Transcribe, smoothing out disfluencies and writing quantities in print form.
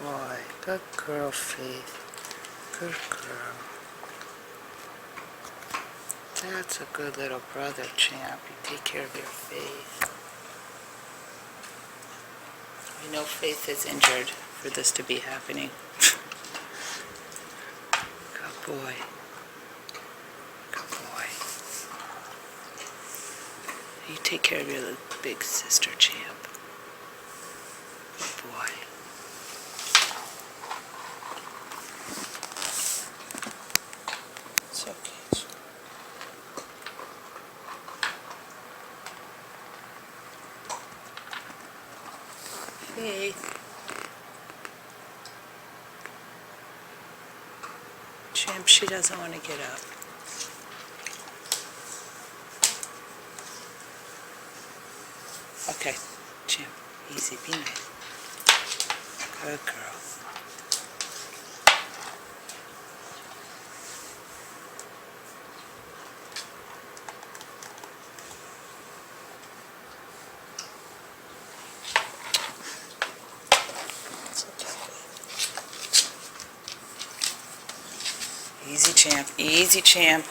boy. Good girl, Faith. Good girl. That's a good little brother, Champ. You take care of your Faith. We know Faith is injured for this to be happening. Good boy. Good boy. You take care of your little big sister, Champ. Good boy. It's okay. Faith. Champ, she doesn't want to get up. Okay, Champ, easy, be nice. Good girl. It's okay. Easy, Champ, easy, Champ.